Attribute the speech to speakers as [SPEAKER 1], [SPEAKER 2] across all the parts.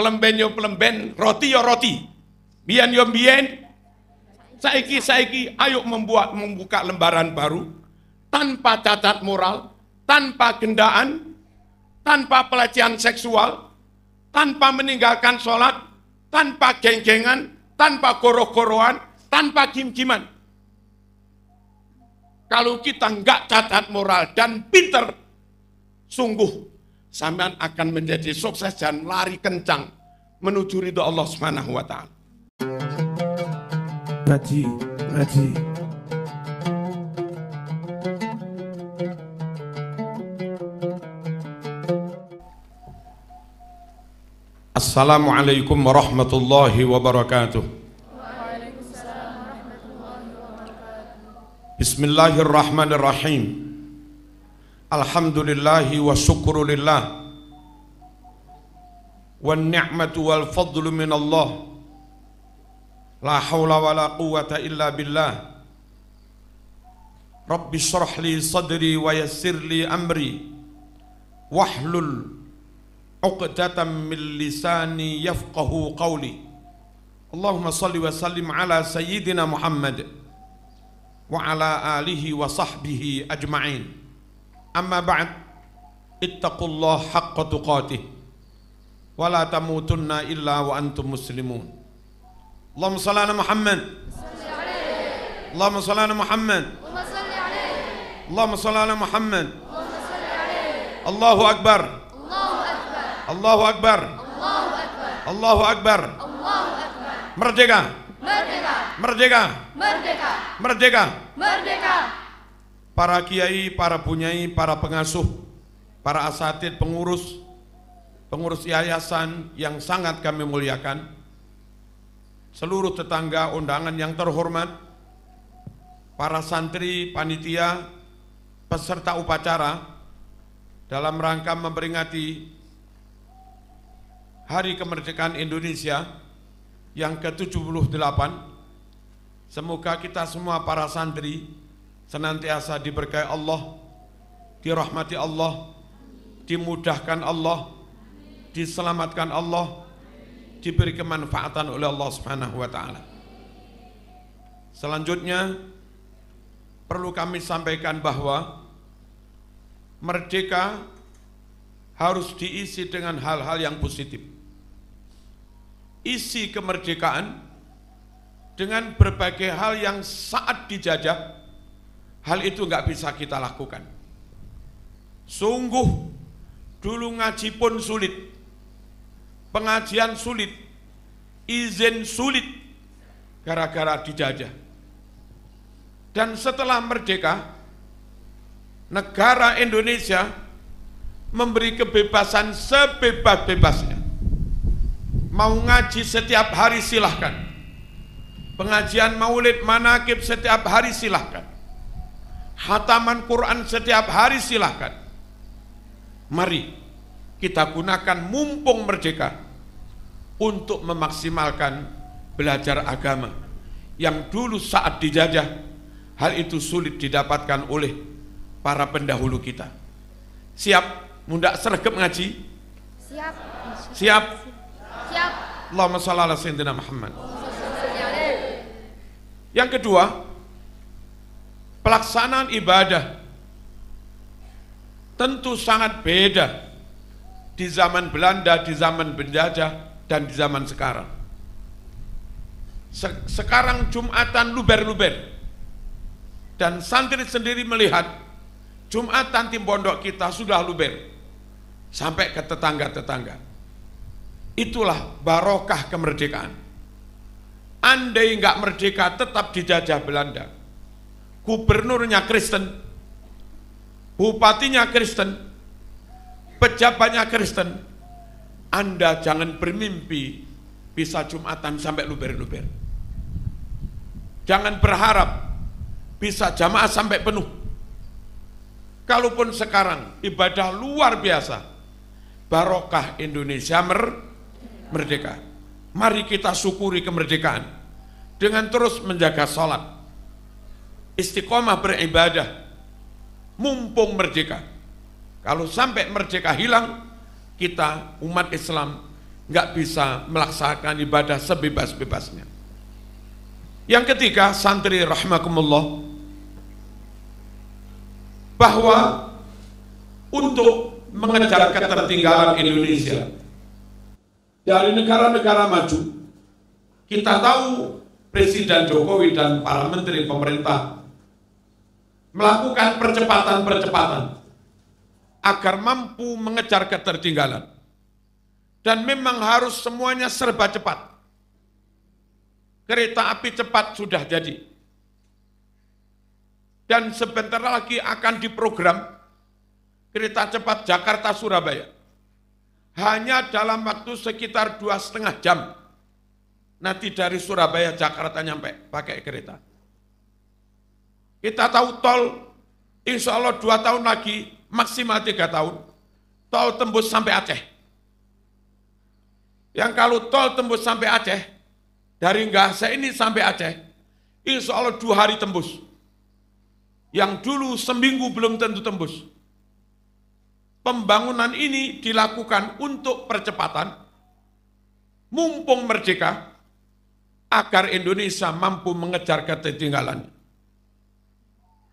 [SPEAKER 1] Pelemben yo pelemben, roti yo roti. Biyen yo biyen, saiki ayo membuka lembaran baru tanpa cacat moral, tanpa gendaan, tanpa pelecehan seksual, tanpa meninggalkan sholat, tanpa geng-gengan, tanpa goro-goroan, tanpa gim-giman. Kalau kita enggak cacat moral dan pinter, sungguh sampean akan menjadi sukses dan lari kencang menuju ridho Allah Subhanahu wa taala.
[SPEAKER 2] Ngaji.
[SPEAKER 1] Assalamualaikum warahmatullahi wabarakatuh. Bismillahirrahmanirrahim. Alhamdulillahi wa syukurulillah. Wan ni'matu wal fadlu minallah. La hawla wa la quwwata illa billah. Rabbi shrah li sadri wa yassir li amri. Wahlul 'uqdatam min lisani yafqahu qawli. Allahumma salli wa sallim ala sayyidina Muhammad wa ala alihi wa sahbihi ajma'in. Amma ba'd, ittaqullaha haqqa tuqatih wa la tamutunna illa wa antum muslimun. Allahumma salli ala Muhammad, Allahumma salli ala Muhammad, Allahumma salli ala Muhammad. Allahu akbar, Allahu akbar, Allahu akbar. Merdeka, merdeka, merdeka, merdeka, merdeka. Para kiai, para bunyai, para pengasuh, para asatid, pengurus yayasan yang sangat kami muliakan, seluruh tetangga undangan yang terhormat, para santri, panitia, peserta upacara dalam rangka memperingati Hari Kemerdekaan Indonesia yang ke-78. Semoga kita semua para santri senantiasa diberkahi Allah, dirahmati Allah, dimudahkan Allah, diselamatkan Allah, diberi kemanfaatan oleh Allah Subhanahu wa taala. Selanjutnya perlu kami sampaikan bahwa merdeka harus diisi dengan hal-hal yang positif. Isi kemerdekaan dengan berbagai hal yang saat dijajah, hal itu nggak bisa kita lakukan. Sungguh dulu ngaji pun sulit, pengajian sulit, izin sulit, gara-gara dijajah. Dan setelah merdeka, negara Indonesia memberi kebebasan sebebas-bebasnya. Mau ngaji setiap hari silahkan, pengajian maulid manakib setiap hari silahkan, khataman Quran setiap hari silahkan. Mari kita gunakan mumpung merdeka untuk memaksimalkan belajar agama yang dulu saat dijajah hal itu sulit didapatkan oleh para pendahulu kita. Siap mundak sregep ngaji? Siap. Siap. Siap. Allahumma shalli ala sayyidina Muhammad. Yang kedua, pelaksanaan ibadah tentu sangat beda di zaman Belanda, di zaman penjajah, dan di zaman sekarang. Sekarang Jumatan luber-luber, dan santri sendiri melihat Jumatan tim pondok kita sudah luber sampai ke tetangga-tetangga. Itulah barokah kemerdekaan. Andai nggak merdeka tetap dijajah Belanda, gubernurnya Kristen, bupatinya Kristen, pejabatnya Kristen, Anda jangan bermimpi bisa Jumatan sampai luber-luber. Jangan berharap bisa jamaah sampai penuh. Kalaupun sekarang ibadah luar biasa, barokah Indonesia merdeka. Mari kita syukuri kemerdekaan dengan terus menjaga sholat, istiqomah beribadah, mumpung merdeka. Kalau sampai merdeka hilang, kita umat Islam nggak bisa melaksanakan ibadah sebebas-bebasnya. Yang ketiga, santri rahimakumullah, bahwa untuk mengejar ketertinggalan Indonesia dari negara-negara maju, kita tahu Presiden Jokowi dan para menteri pemerintah melakukan percepatan-percepatan agar mampu mengejar ketertinggalan. Dan memang harus semuanya serba cepat. Kereta api cepat sudah jadi. Dan sebentar lagi akan diprogram kereta cepat Jakarta-Surabaya. Hanya dalam waktu sekitar 2,5 jam. Nanti dari Surabaya Jakarta nyampe pakai kereta. Kita tahu tol, insya Allah 2 tahun lagi, maksimal 3 tahun, tol tembus sampai Aceh. Yang kalau tol tembus sampai Aceh, dari Ngase ini sampai Aceh, insya Allah 2 hari tembus. Yang dulu seminggu belum tentu tembus. Pembangunan ini dilakukan untuk percepatan, mumpung merdeka, agar Indonesia mampu mengejar ketertinggalan.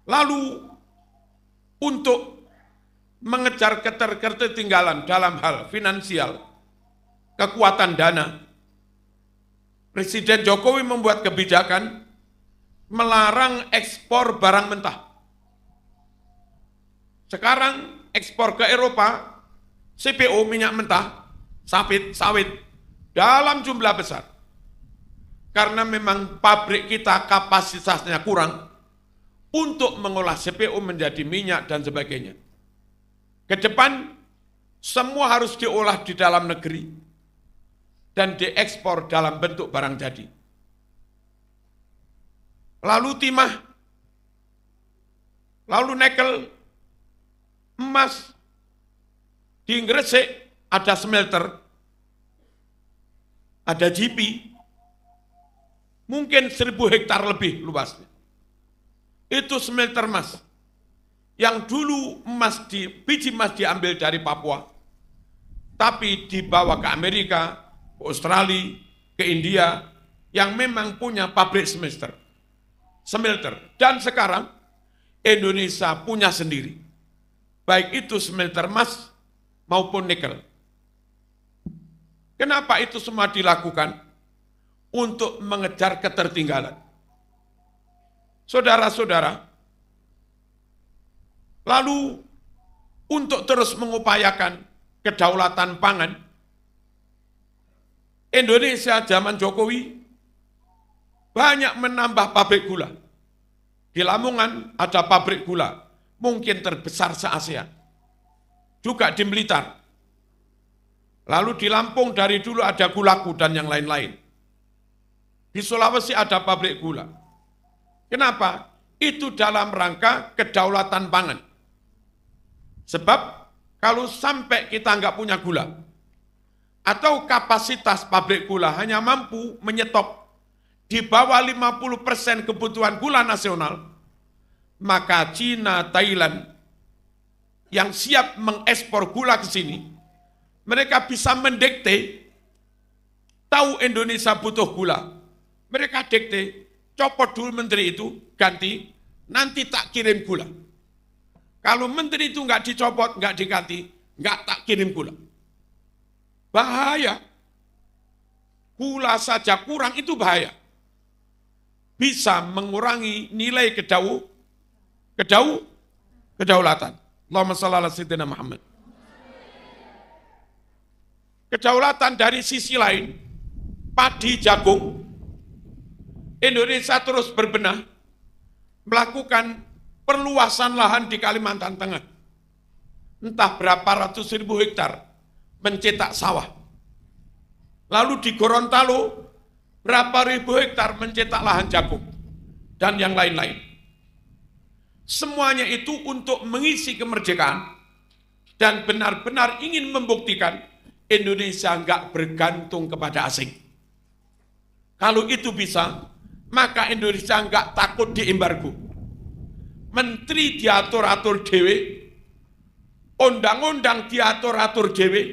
[SPEAKER 1] Lalu, untuk mengejar ketertinggalan dalam hal finansial, kekuatan dana, Presiden Jokowi membuat kebijakan melarang ekspor barang mentah. Sekarang ekspor ke Eropa, CPO minyak mentah, sawit, dalam jumlah besar. Karena memang pabrik kita kapasitasnya kurang untuk mengolah CPO menjadi minyak dan sebagainya. Ke depan, semua harus diolah di dalam negeri dan diekspor dalam bentuk barang jadi. Lalu timah, lalu nikel, emas, di Gresik ada smelter, ada GP, mungkin 1.000 hektar lebih luasnya. Itu smelter emas. Yang dulu biji emas diambil dari Papua, tapi dibawa ke Amerika, ke Australia, ke India, yang memang punya pabrik smelter. Dan sekarang Indonesia punya sendiri, baik itu smelter emas maupun nikel. Kenapa itu semua dilakukan? Untuk mengejar ketertinggalan. Saudara-saudara, lalu untuk terus mengupayakan kedaulatan pangan, Indonesia zaman Jokowi banyak menambah pabrik gula. Di Lamongan ada pabrik gula, mungkin terbesar se-ASEAN. Juga di Blitar. Lalu di Lampung dari dulu ada Gulaku dan yang lain-lain. Di Sulawesi ada pabrik gula. Kenapa? Itu dalam rangka kedaulatan pangan. Sebab kalau sampai kita nggak punya gula, atau kapasitas pabrik gula hanya mampu menyetop di bawah 50% kebutuhan gula nasional, maka Cina, Thailand yang siap mengekspor gula ke sini, mereka bisa mendikte, tahu Indonesia butuh gula. Mereka dikte, copot dulu menteri itu, ganti, nanti tak kirim gula. Kalau menteri itu nggak dicopot, nggak diganti, nggak tak kirim gula. Bahaya. Gula saja kurang itu bahaya. Bisa mengurangi nilai kedaulatan. Allahumma shalli ala sayyidina Muhammad. Kedaulatan dari sisi lain, padi, jagung, Indonesia terus berbenah, melakukan perluasan lahan di Kalimantan Tengah. Entah berapa ratus ribu hektar mencetak sawah. Lalu di Gorontalo, berapa ribu hektar mencetak lahan jagung. Dan yang lain-lain. Semuanya itu untuk mengisi kemerdekaan dan benar-benar ingin membuktikan Indonesia nggak bergantung kepada asing. Kalau itu bisa, maka Indonesia nggak takut diembargo. Menteri diatur-atur dewe, undang-undang diatur-atur dewe,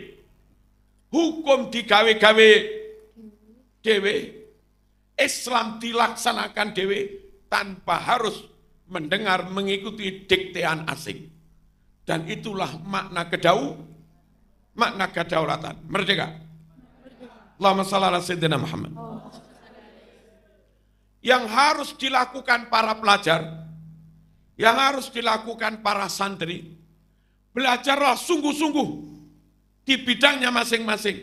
[SPEAKER 1] hukum digawe-gawe dewe, Islam dilaksanakan dewe tanpa harus mendengar mengikuti diktean asing. Dan itulah makna kedaulatan. Merdeka. Allahumma shalli ala sayyidina Muhammad. Yang harus dilakukan para pelajar, yang harus dilakukan para santri, belajarlah sungguh-sungguh di bidangnya masing-masing.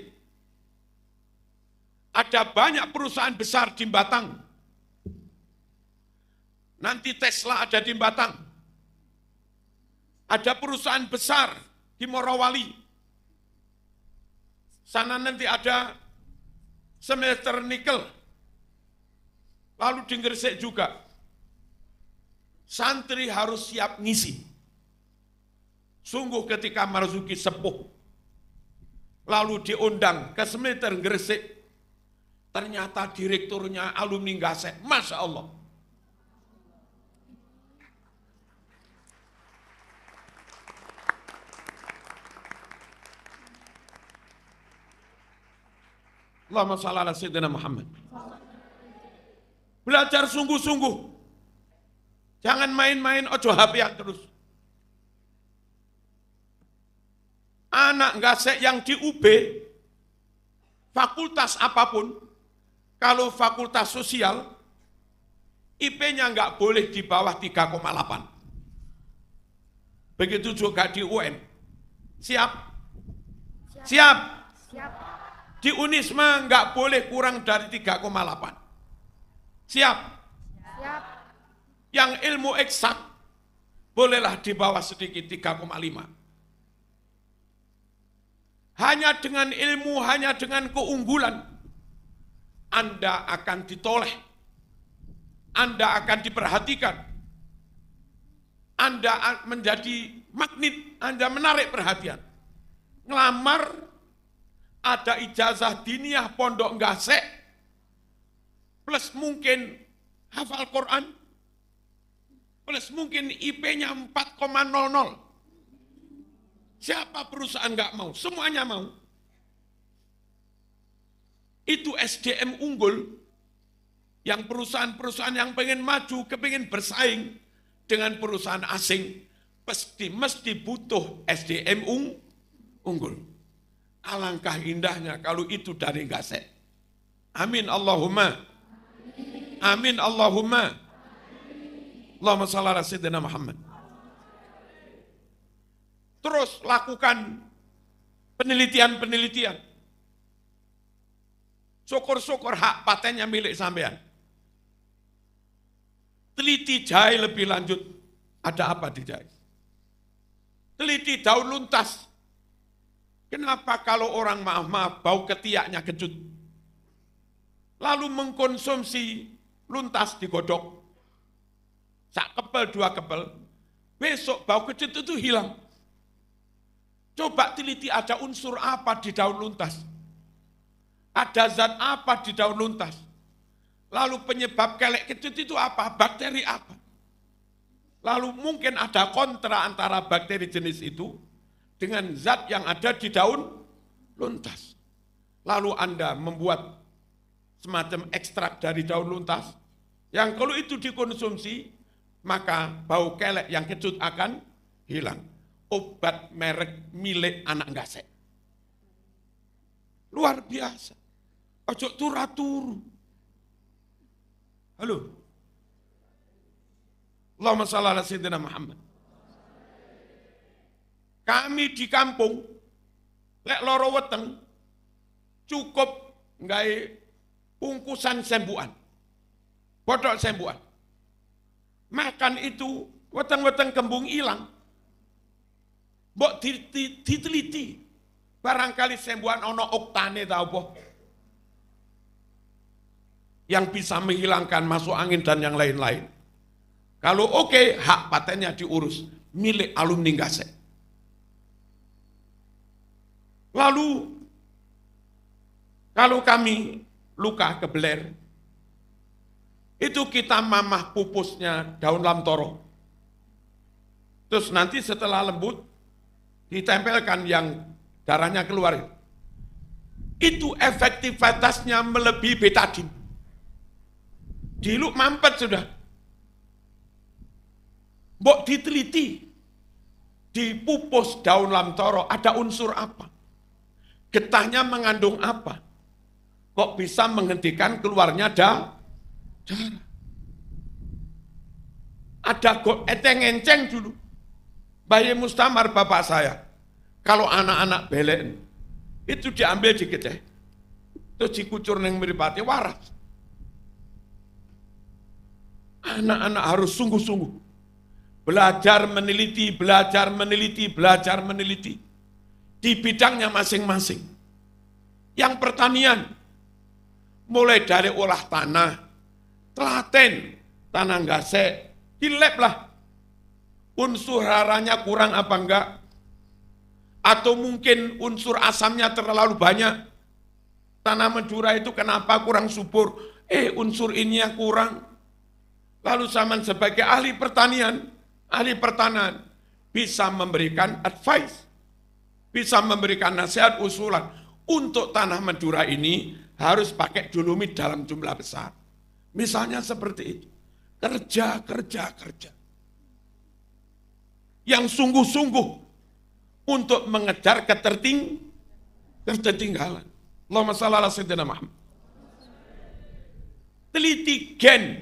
[SPEAKER 1] Ada banyak perusahaan besar di Batang. Nanti Tesla ada di Batang. Ada perusahaan besar di Morowali. Sana nanti ada smelter nikel. Lalu di Gresik juga. Santri harus siap ngisi. Sungguh ketika Marzuki sepuh, lalu diundang ke smelter Gresik, ternyata direkturnya alumni Gasek. Masya Allah. Allahumma shalli ala sayyidina Muhammad. Belajar sungguh-sungguh. Jangan main-main, ojo HP-an terus. Anak Gasek yang di UB, fakultas apapun, kalau fakultas sosial, IP-nya nggak boleh di bawah 3,8. Begitu juga di UN. Siap? Siap? Siap. Di Unisma nggak boleh kurang dari 3,8. Siap? Siap. Yang ilmu eksak, bolehlah di bawah sedikit 3,5. Hanya dengan ilmu, hanya dengan keunggulan, Anda akan ditoleh, Anda akan diperhatikan, Anda menjadi magnet, Anda menarik perhatian. Ngelamar, ada ijazah diniyah pondok Gasek, plus mungkin hafal Quran, plus mungkin IP-nya 4,00. Siapa perusahaan nggak mau? Semuanya mau. Itu SDM unggul, yang perusahaan-perusahaan yang pengen maju, kepingin bersaing dengan perusahaan asing, mesti butuh SDM unggul. Alangkah indahnya kalau itu dari Gasek. Amin Allahumma. Amin Allahumma. Allahumma shalli ala sayyidina Muhammad. Terus lakukan penelitian-penelitian. Syukur-syukur hak patennya milik sampean. Teliti jahe lebih lanjut. Ada apa di jahe? Teliti daun luntas. Kenapa kalau orang maaf-maaf bau ketiaknya kecut? Lalu mengkonsumsi luntas digodok. Sak kepel, 2 kepel. Besok bau kecut itu hilang. Coba teliti ada unsur apa di daun luntas. Ada zat apa di daun luntas. Lalu penyebab kelek kecut itu apa? Bakteri apa? Lalu mungkin ada kontra antara bakteri jenis itu dengan zat yang ada di daun luntas. Lalu Anda membuat semacam ekstrak dari daun luntas, yang kalau itu dikonsumsi, maka bau kelek yang kecut akan hilang. Obat merek milik anak Gasek. Luar biasa. Ojo turu-turu. Halo. Allahumma shalli ala sayyidina Muhammad. Kami di kampung, lek loro weteng, cukup nggawe bungkusan sembuhan. Bodok sembuhan. Makan itu, weteng-weteng kembung hilang. Mbok diteliti. Barangkali sembuhan ono oktane tau apa. Yang bisa menghilangkan masuk angin dan yang lain-lain. Kalau oke, hak patennya diurus. Milik alumni Gasek. Lalu, kalau kami luka kebeler, itu kita mamah pupusnya daun lamtoro. Terus nanti setelah lembut, ditempelkan yang darahnya keluar. itu efektivitasnya melebihi betadin. Diluk mampet sudah. Mbok diteliti, di pupus daun lamtoro ada unsur apa? Getahnya mengandung apa? Kok bisa menghentikan keluarnya darah? Ada enceng-enceng dulu. Bayi Mustamar bapak saya, kalau anak-anak belen, itu diambil dikit terus dikucur neng mripate waras. Anak-anak harus sungguh-sungguh belajar meneliti di bidangnya masing-masing. Yang pertanian, mulai dari olah tanah, telaten, tanah gasek, di lab lah. Unsur haranya kurang apa enggak? Atau mungkin unsur asamnya terlalu banyak. Tanah Madura itu kenapa kurang subur? Unsur ini yang kurang. Lalu zaman sebagai ahli pertanian bisa memberikan advice, bisa memberikan nasihat usulan. Untuk tanah Madura ini harus pakai dolomit dalam jumlah besar. Misalnya seperti itu. Kerja. Yang sungguh-sungguh untuk mengejar ketertinggalan. Allahumma shalli ala sayyidina Muhammad. Teliti gen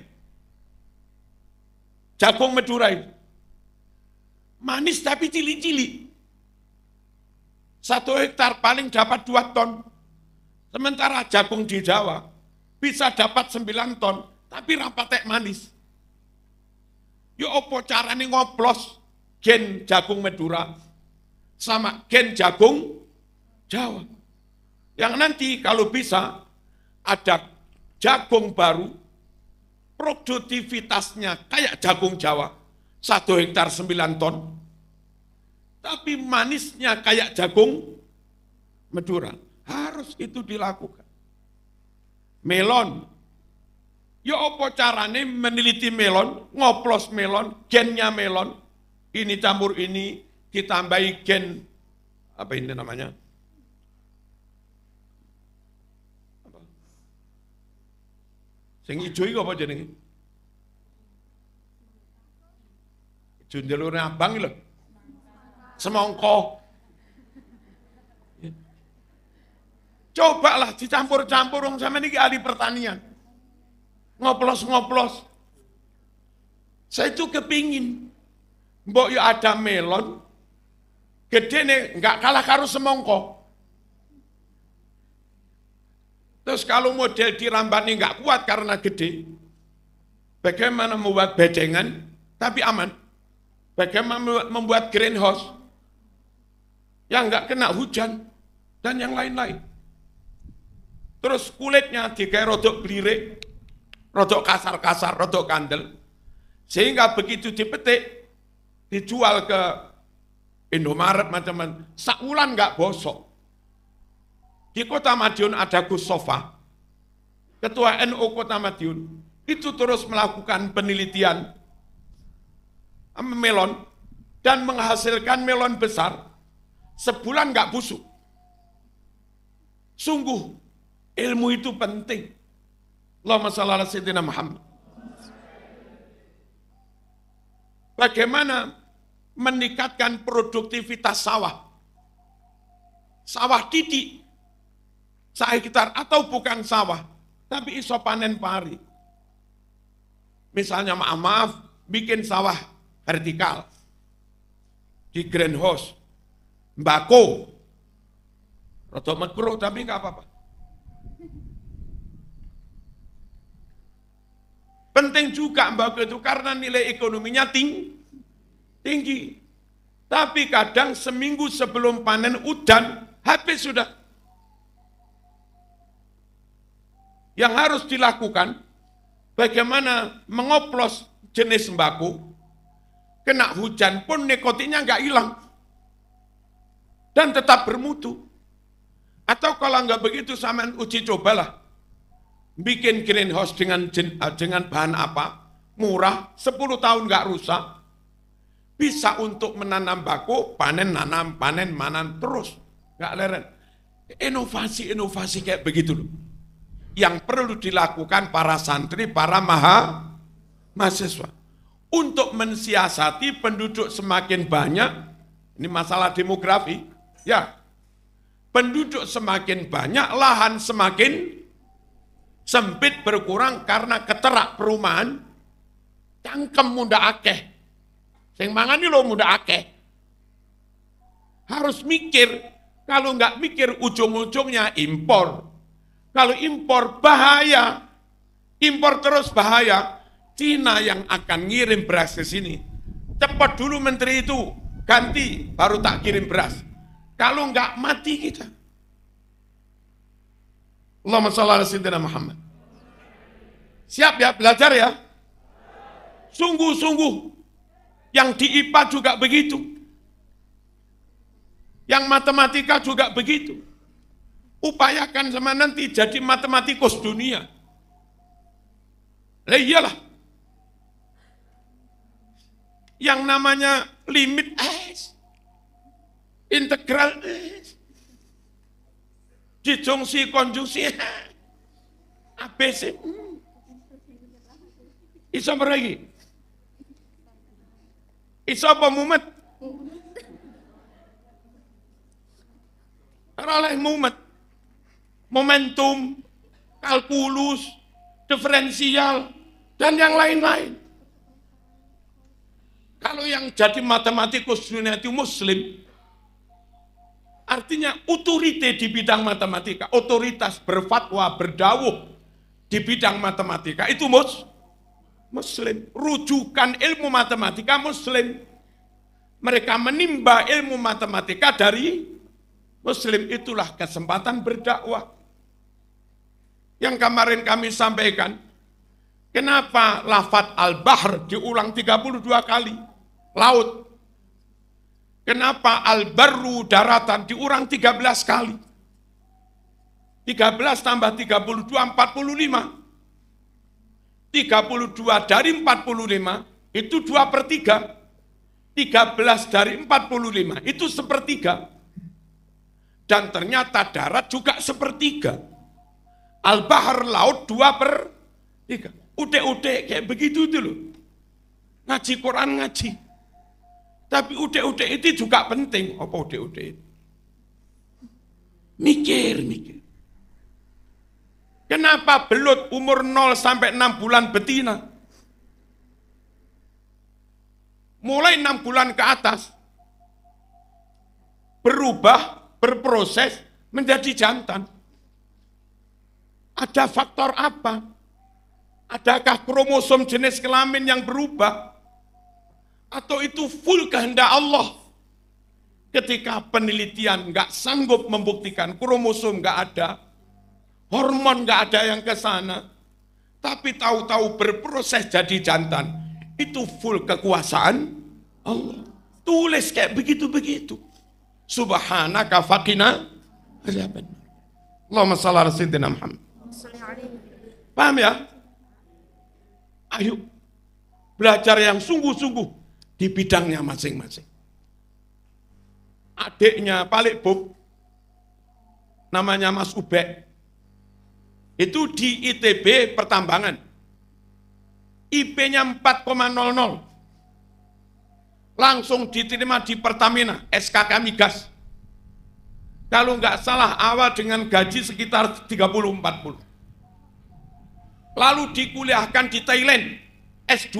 [SPEAKER 1] jagung Madura itu. Manis tapi cili-cili. 1 hektar paling dapat 2 ton. Sementara jagung di Jawa bisa dapat 9 ton, tapi rapatek manis. Yo opo carane ngoplos gen jagung Madura sama gen jagung Jawa. Yang nanti kalau bisa ada jagung baru, produktivitasnya kayak jagung Jawa, 1 hektar 9 ton, tapi manisnya kayak jagung Madura. Harus itu dilakukan. Melon, ya apa carane meneliti melon, ngoplos melon, gennya melon, ini campur ini, ditambahi gen, apa ini namanya? Apa? Sing ijo iki apa jenenge? Ijo ndelure abang lho. Semongko. Cobalah dicampur-campur wong sampeyan iki ahli pertanian. Ngoplos-ngoplos. Saya itu kepingin mbok yo ada melon gede nih, enggak kalah karo semongko. Terus kalau model dirambani enggak kuat karena gede, bagaimana membuat bedengan tapi aman? Bagaimana membuat greenhouse yang enggak kena hujan dan yang lain-lain. Terus kulitnya digawe rodok blirik, rodok kasar-kasar, rodok kandel. Sehingga begitu dipetik, dijual ke Indomaret macam-macam, sakulan nggak bosok. Di Kota Madiun ada Gus Sofa, Ketua NU Kota Madiun, itu terus melakukan penelitian melon dan menghasilkan melon besar, sebulan nggak busuk. Sungguh, ilmu itu penting. Allahumma shalli ala sayyidina Muhammad. Bagaimana meningkatkan produktivitas sawah? Sawah titik, 1 hektar atau bukan sawah, tapi iso panen pari. Misalnya maaf, bikin sawah vertikal di greenhouse, mbako, rodok makro tapi nggak apa-apa. Penting juga mbak itu karena nilai ekonominya tinggi. Tapi kadang seminggu sebelum panen udan, habis sudah. Yang harus dilakukan, bagaimana mengoplos jenis sembako, kena hujan pun nikotinnya nggak hilang. Dan tetap bermutu. Atau kalau nggak begitu, sampean uji cobalah. Bikin greenhouse dengan bahan apa? Murah, 10 tahun nggak rusak. Bisa untuk menanam bako, panen, nanam, panen, terus. Nggak leren. Inovasi-inovasi kayak begitu loh. Yang perlu dilakukan para santri, para mahasiswa. Untuk mensiasati penduduk semakin banyak, ini masalah demografi, ya. Penduduk semakin banyak, lahan semakin sempit berkurang karena keterak perumahan, cangkem muda akeh. Sing mangan ini lo muda akeh. Harus mikir, kalau nggak mikir ujung-ujungnya impor. Kalau impor bahaya, impor terus bahaya. Cina yang akan ngirim beras ke sini. Cepat dulu menteri itu, ganti, baru tak kirim beras. Kalau nggak mati kita. Allahumma shalli ala sayyidina Muhammad. Siap ya, belajar ya. Sungguh-sungguh. Yang di IPA juga begitu. Yang matematika juga begitu. Upayakan sama nanti jadi matematikus dunia. Lah iyalah. Yang namanya limit S, integral S, disjungsi konjungsi ABC. Iso apa lagi? Iso apa mumet? Oleh mumet. Momentum, kalkulus, diferensial, dan yang lain-lain. Kalau yang jadi matematikus dunia itu muslim, artinya otorite di bidang matematika, otoritas berfatwa, berdawuh di bidang matematika, itu muslim. Rujukan ilmu matematika muslim. Mereka menimba ilmu matematika dari muslim. Itulah kesempatan berdakwah. Yang kemarin kami sampaikan, kenapa lafaz al-bahr diulang 32 kali? Laut. Kenapa al-barru daratan diulang 13 kali? 13 tambah 32, 45. 32 dari 45 itu 2/3. 13 dari 45 itu 1/3. Dan ternyata darat juga 1/3. Al-Bahar laut 2/3. Ude-ude kayak begitu itu loh. Ngaji Quran ngaji. Tapi ude-ude itu juga penting. Apa ude-ude itu? Mikir. Kenapa belut umur 0 sampai 6 bulan betina? Mulai 6 bulan ke atas, berubah, berproses menjadi jantan. Ada faktor apa? Adakah kromosom jenis kelamin yang berubah? Atau itu full kehendak Allah? Ketika penelitian nggak sanggup membuktikan kromosom nggak ada, hormon nggak ada yang ke sana, tapi tahu-tahu berproses jadi jantan, itu full kekuasaan Allah. Tulis kayak begitu-begitu. Subhanaka faqina azaban. Allahumma shalli ala sayyidina Muhammad. Paham ya? Ayo belajar yang sungguh-sungguh di bidangnya masing-masing. Adiknya Palik Bob, namanya Mas Ubek, itu di ITB Pertambangan, IP-nya 4,00, langsung diterima di Pertamina, SKK Migas. Kalau nggak salah awal dengan gaji sekitar 30-40. Lalu dikuliahkan di Thailand, S2,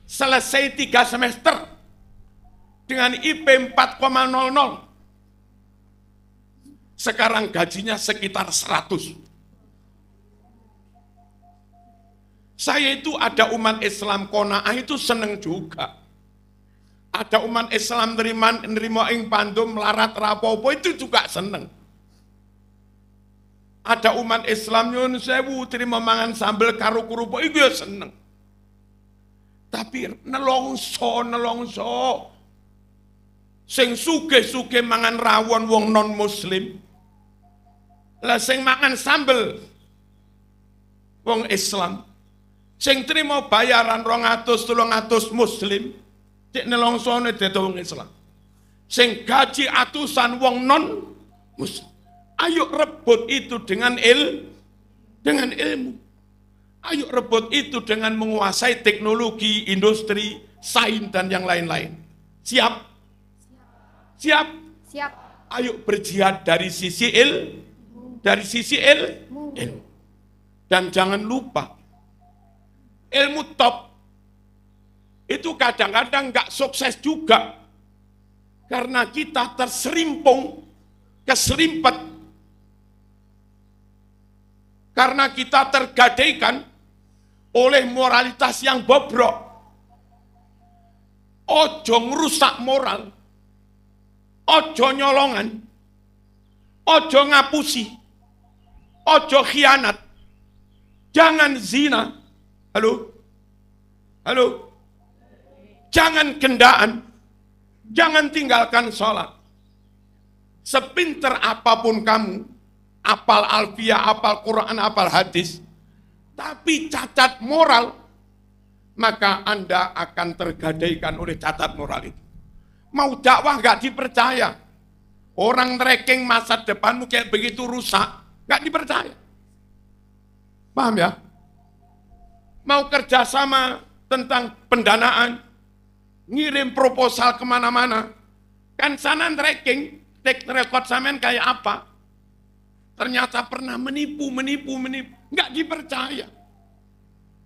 [SPEAKER 1] selesai 3 semester dengan IP 4,00. Sekarang gajinya sekitar 100. Saya itu ada umat Islam Qanaah itu seneng juga. Ada umat Islam nerima ing pandum melarat rapopo itu juga seneng. Ada umat Islam nyun sewu terima mangan sambel karo kerupuk itu ya seneng. Tapi nelongso sing sugih-sugih mangan rawon wong non muslim. Lah sing mangan sambel wong Islam. Sing terima bayaran 200-300 muslim. Cek nelongsone dadi wong Islam. Sing gaji atusan wong non muslim. Ayo rebut itu dengan ilmu. Ayo rebut itu dengan menguasai teknologi, industri, sains dan yang lain-lain. Siap? Siap?
[SPEAKER 2] Siap.
[SPEAKER 1] Ayo berjihad dari sisi ilmu. Dan jangan lupa, ilmu top itu kadang-kadang nggak sukses juga. Karena kita terserimpung, keserimpet. Karena kita tergadaikan oleh moralitas yang bobrok. Ojo ngerusak moral. Ojo nyolongan. Ojo ngapusi. Ojo khianat. Jangan zina. Halo? Halo? Jangan gendaan. Jangan tinggalkan sholat. Sepinter apapun kamu, apal alfiah, apal Quran, apal hadis, tapi cacat moral, maka Anda akan tergadaikan oleh cacat moral itu. Mau dakwah gak dipercaya. Orang tracking masa depanmu kayak begitu rusak, gak dipercaya. Paham ya? Mau kerjasama tentang pendanaan, ngirim proposal kemana-mana, kan sana tracking, take record samen kayak apa? Ternyata pernah menipu, nggak dipercaya.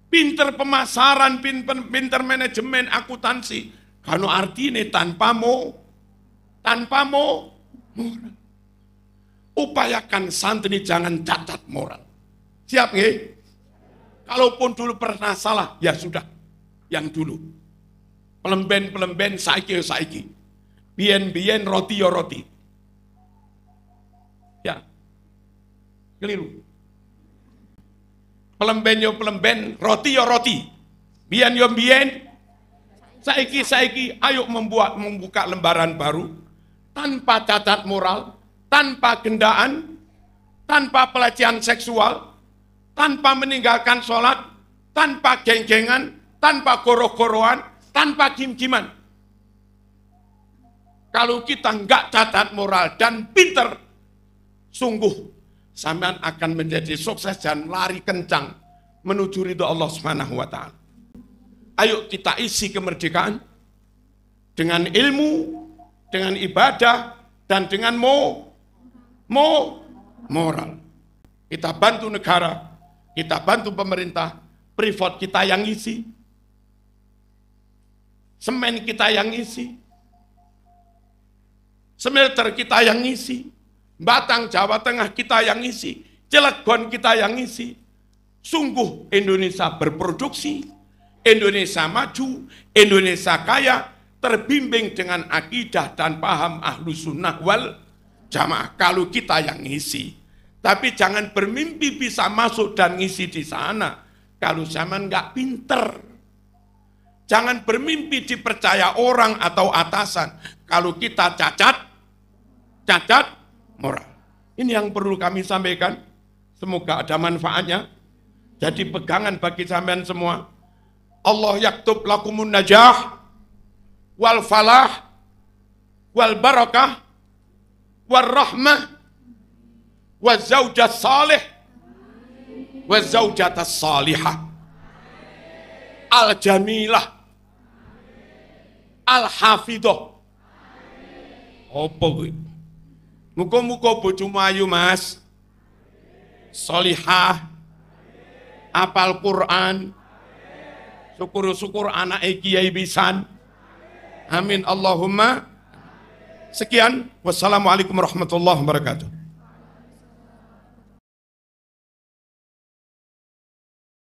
[SPEAKER 1] Pinter pemasaran, pinter manajemen, akuntansi, karena artinya tanpa moral. Upayakan santri jangan cacat moral. Siap nggih? Kalaupun dulu pernah salah, ya sudah, yang dulu. Pelemben saiki. Bien roti. Ya. Keliru. Pelemben roti. Bien saiki. Ayo membuka lembaran baru tanpa cacat moral, tanpa gendaan, tanpa pelecehan seksual, tanpa meninggalkan sholat, tanpa geng-gengan, tanpa goro-goroan, tanpa gim-giman. Kalau kita enggak catat moral dan pinter, sungguh sampean akan menjadi sukses dan lari kencang menuju ridho Allah Subhanahu wa taala. Ayo kita isi kemerdekaan dengan ilmu, dengan ibadah dan dengan moral. Kita bantu negara, kita bantu pemerintah, privat kita yang isi, semen kita yang isi, smelter kita yang isi, Batang Jawa Tengah kita yang isi, Cilegon kita yang isi. Sungguh Indonesia berproduksi, Indonesia maju, Indonesia kaya, terbimbing dengan akidah dan paham Ahlus Sunnah wal Jamaah. Kalau kita yang ngisi, tapi jangan bermimpi bisa masuk dan ngisi di sana. Kalau zaman nggak pinter, jangan bermimpi dipercaya orang atau atasan. Kalau kita cacat moral. Ini yang perlu kami sampaikan. Semoga ada manfaatnya. Jadi pegangan bagi sampean semua. Allah yaktub lakumun najah wal falah wal barakah wal rahmah wal zaujat salih wal zaujat salihah al jamilah al hafidah. Apa kuwi? Muga-muga bojomu ayu, Mas. Salihah, apal Quran, syukur-syukur anak kiai pisan. Amin Allahumma. Sekian, wassalamualaikum warahmatullahi wabarakatuh.